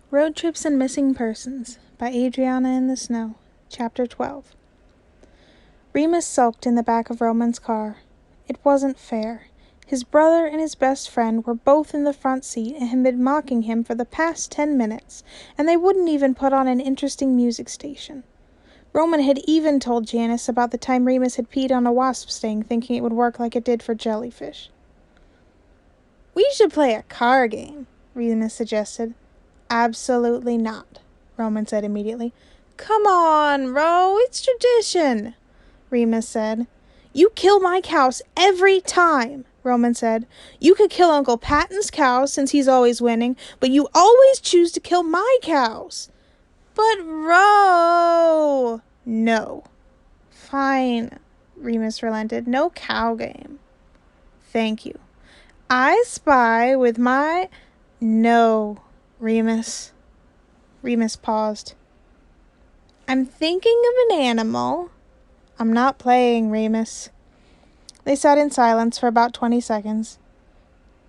Road Trips and Missing Persons by Adriana in the Snow, Chapter 12. Remus sulked in the back of Roman's car. It wasn't fair. His brother and his best friend were both in the front seat and had been mocking him for the past 10 minutes, and they wouldn't even put on an interesting music station. Roman had even told Janice about the time Remus had peed on a wasp sting thinking it would work like it did for jellyfish. "We should play a car game," Remus suggested. "Absolutely not," Roman said immediately. "Come on, Ro, it's tradition," Remus said. "You kill my cows every time," Roman said. "You could kill Uncle Patton's cows since he's always winning, but you always choose to kill my cows." "But Ro—" "No." "Fine," Remus relented. "No cow game." "Thank you. I spy with my—" "No, Remus." Remus paused. "I'm thinking of an animal." "I'm not playing, Remus." They sat in silence for about 20 seconds.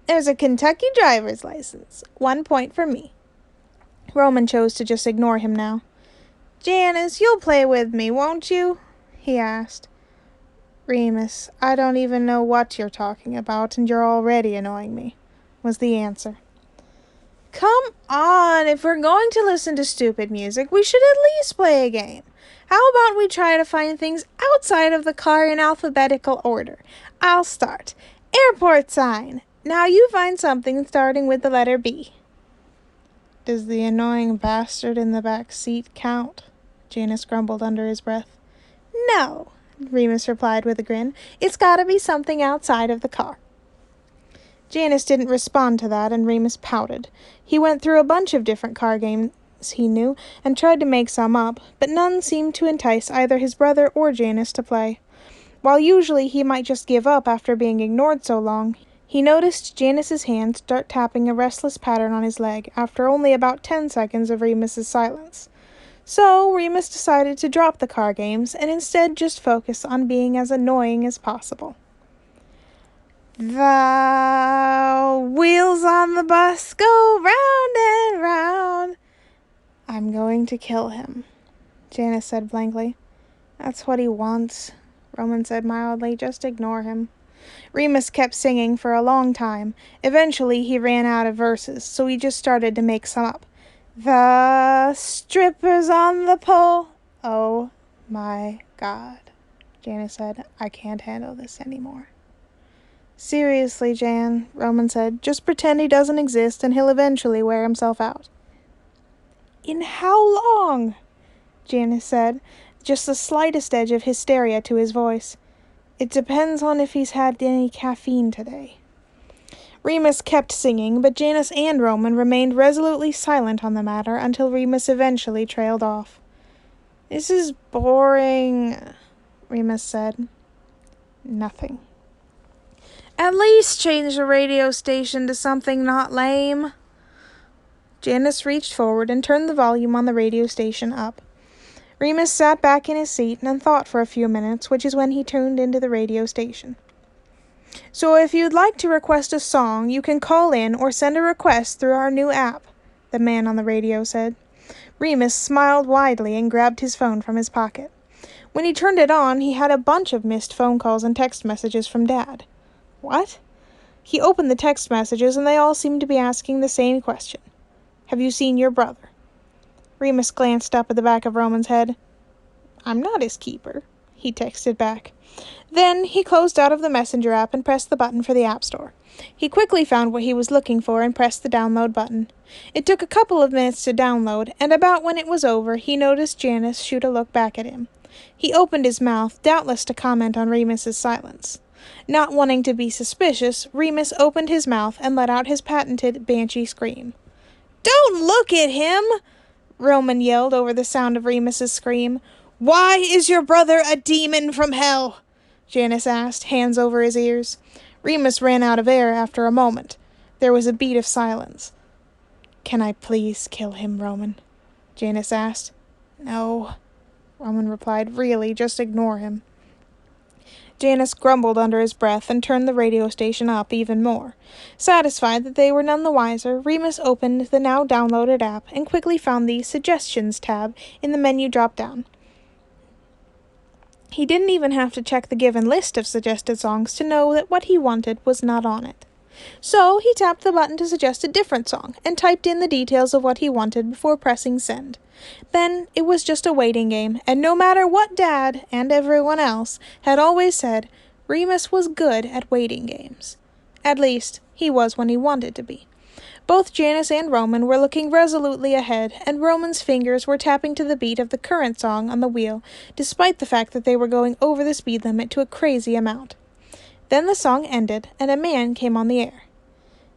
"There's a Kentucky driver's license. 1 point for me." Roman chose to just ignore him now. "Janice, you'll play with me, won't you?" he asked. "Remus, I don't even know what you're talking about, and you're already annoying me," was the answer. "Come on, if we're going to listen to stupid music, we should at least play a game. How about we try to find things outside of the car in alphabetical order? I'll start. Airport sign. Now you find something starting with the letter B." "Does the annoying bastard in the back seat count?" Janice grumbled under his breath. "No," Remus replied with a grin. "It's gotta be something outside of the car." Janice didn't respond to that, and Remus pouted. He went through a bunch of different car games he knew and tried to make some up, but none seemed to entice either his brother or Janice to play. While usually he might just give up after being ignored so long, he noticed Janice's hand start tapping a restless pattern on his leg after only about 10 seconds of Remus's silence. So Remus decided to drop the car games and instead just focus on being as annoying as possible. "The wheels on the bus go round and round." "I'm going to kill him," Janice said blankly. "That's what he wants," Roman said mildly. "Just ignore him." Remus kept singing for a long time. Eventually he ran out of verses, so he just started to make some up. "The strippers on the pole." "Oh my God," Janice said. "I can't handle this anymore." "Seriously, Jan," Roman said, "just pretend he doesn't exist and he'll eventually wear himself out." "In how long?" Janice said, just the slightest edge of hysteria to his voice. "It depends on if he's had any caffeine today." Remus kept singing, but Janice and Roman remained resolutely silent on the matter until Remus eventually trailed off. "This is boring," Remus said. Nothing. "At least change the radio station to something not lame." Janice reached forward and turned the volume on the radio station up. Remus sat back in his seat and thought for a few minutes, which is when he tuned into the radio station. "So if you'd like to request a song, you can call in or send a request through our new app," the man on the radio said. Remus smiled widely and grabbed his phone from his pocket. When he turned it on, he had a bunch of missed phone calls and text messages from Dad. What? He opened the text messages and they all seemed to be asking the same question. "Have you seen your brother?" Remus glanced up at the back of Roman's head. "I'm not his keeper," he texted back. Then he closed out of the Messenger app and pressed the button for the App Store. He quickly found what he was looking for and pressed the download button. It took a couple of minutes to download, and about when it was over, he noticed Janice shoot a look back at him. He opened his mouth, doubtless to comment on Remus's silence. Not wanting to be suspicious, Remus opened his mouth and let out his patented banshee scream. "Don't look at him!" Roman yelled over the sound of Remus's scream. "Why is your brother a demon from hell?" Janice asked, hands over his ears. Remus ran out of air after a moment. There was a beat of silence. "Can I please kill him, Roman?" Janice asked. "No," Roman replied. "Really, just ignore him." Janice grumbled under his breath and turned the radio station up even more. Satisfied that they were none the wiser, Remus opened the now downloaded app and quickly found the Suggestions tab in the menu drop-down. He didn't even have to check the given list of suggested songs to know that what he wanted was not on it. So he tapped the button to suggest a different song and typed in the details of what he wanted before pressing send. Then it was just a waiting game, and no matter what Dad and everyone else had always said, Remus was good at waiting games. At least, he was when he wanted to be. Both Janice and Roman were looking resolutely ahead, and Roman's fingers were tapping to the beat of the current song on the wheel, despite the fact that they were going over the speed limit to a crazy amount. Then the song ended, and a man came on the air.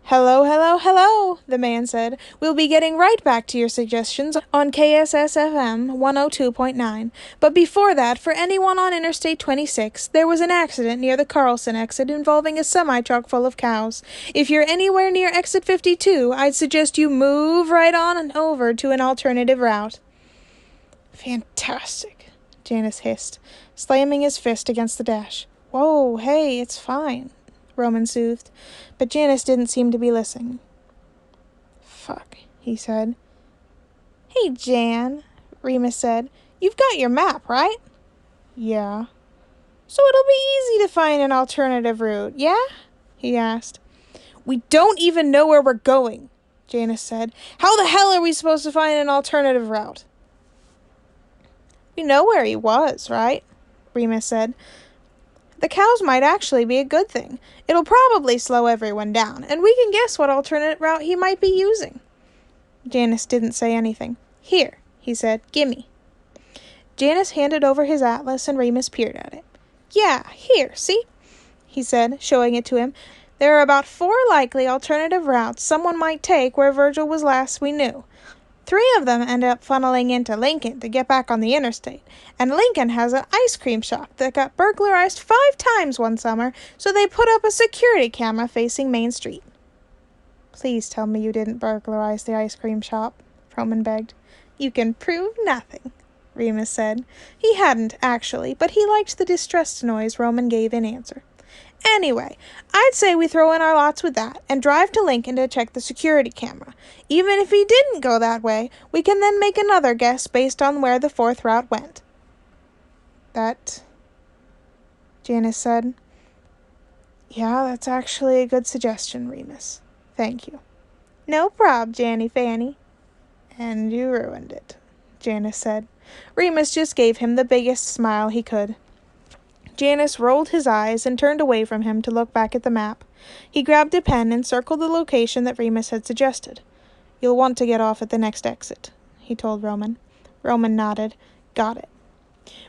"Hello, hello, hello," the man said. "We'll be getting right back to your suggestions on KSSFM 102.9. But before that, for anyone on Interstate 26, there was an accident near the Carlson exit involving a semi-truck full of cows. If you're anywhere near exit 52, I'd suggest you move right on and over to an alternative route." "Fantastic," Janice hissed, slamming his fist against the dash. "Whoa, hey, it's fine," Roman soothed, but Janice didn't seem to be listening. "Fuck," he said. "Hey, Jan," Remus said. "You've got your map, right?" "Yeah." "So it'll be easy to find an alternative route, yeah?" he asked. "We don't even know where we're going," Janice said. "How the hell are we supposed to find an alternative route?" "We know where he was, right?" Remus said. "The cows might actually be a good thing. It'll probably slow everyone down, and we can guess what alternate route he might be using." Janice didn't say anything. "Here," he said. "Gimme." Janice handed over his atlas, and Remus peered at it. "Yeah, here, see?" he said, showing it to him. "There are about 4 likely alternative routes someone might take where Virgil was last we knew. 3 of them end up funneling into Lincoln to get back on the interstate, and Lincoln has an ice cream shop that got burglarized 5 times one summer, so they put up a security camera facing Main Street." "Please tell me you didn't burglarize the ice cream shop," Roman begged. "You can prove nothing," Remus said. He hadn't, actually, but he liked the distressed noise Roman gave in answer. "Anyway, I'd say we throw in our lots with that and drive to Lincoln to check the security camera. Even if he didn't go that way, we can then make another guess based on where the 4th route went." "That," Janice said. "Yeah, that's actually a good suggestion, Remus. Thank you." "No prob, Janny Fanny." "And you ruined it," Janice said. Remus just gave him the biggest smile he could. Janice rolled his eyes and turned away from him to look back at the map. He grabbed a pen and circled the location that Remus had suggested. "You'll want to get off at the next exit," he told Roman. Roman nodded. "Got it."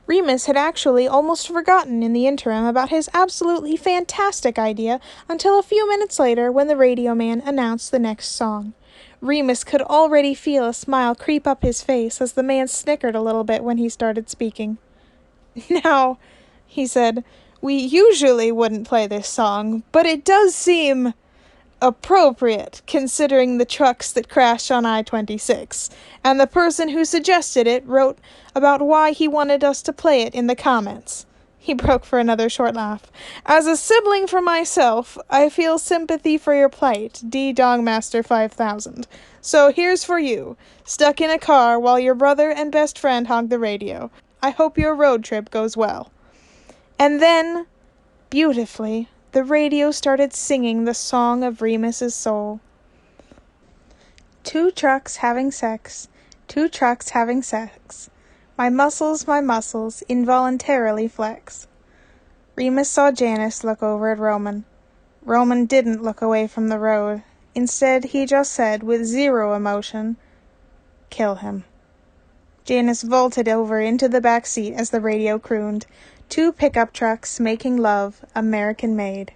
Remus had actually almost forgotten in the interim about his absolutely fantastic idea until a few minutes later when the radio man announced the next song. Remus could already feel a smile creep up his face as the man snickered a little bit when he started speaking. "Now," he said, "we usually wouldn't play this song, but it does seem appropriate considering the trucks that crashed on I-26, and the person who suggested it wrote about why he wanted us to play it in the comments." He broke for another short laugh. "As a sibling for myself, I feel sympathy for your plight, D. Dogmaster 5000. So here's for you, stuck in a car while your brother and best friend honk the radio. I hope your road trip goes well." And then, beautifully, the radio started singing the song of Remus's soul. "Two trucks having sex, 2 trucks having sex. My muscles, involuntarily flex." Remus saw Janice look over at Roman. Roman didn't look away from the road. Instead, he just said, with zero emotion, "Kill him." Janice vaulted over into the back seat as the radio crooned, "2 pickup trucks making love, American made."